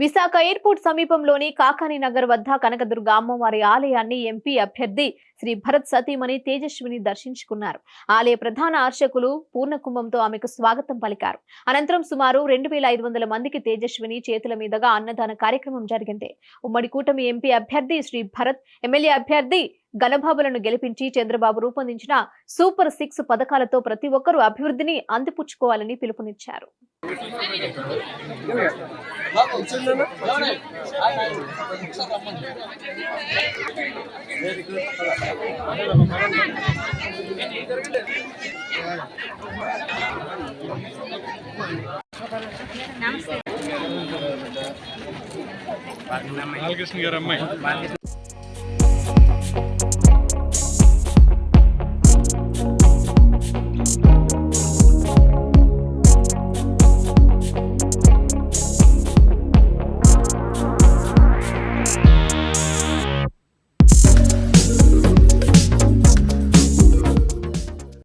Visakha airport సమీపంలోని కాకాని నగర్ వద్ద కనకదుర్గ అమ్మవారి ఆలయాన్ని ఎంపీ అభ్యర్థి శ్రీ భరత్ సతీమణి తేజస్విని దర్శించుకున్నారు. ఆలయ ప్రధాన అర్చకులు పూర్ణకుంభంతో ఆమెకు స్వాగతం పలికారు. అనంతరం సుమారు 2500 మందికి తేజస్విని చేతుల మీదుగా అన్నదాన కార్యక్రమం జరిగింది. ఉమ్మడి కూటమి ఎంపీ అభ్యర్థి శ్రీ భరత్, ఎమ్మెల్యే అభ్యర్థి గణబాబులను గెలిపించి చంద్రబాబు రూపొందించిన సూపర్ 6 పథకాలతో ప్రతి ఒక్కరూ అభివృద్ధిని అందిపుచ్చుకోవాలని పిలుపునిచ్చారు. బాలకృష్ణ గారు అమ్మాయి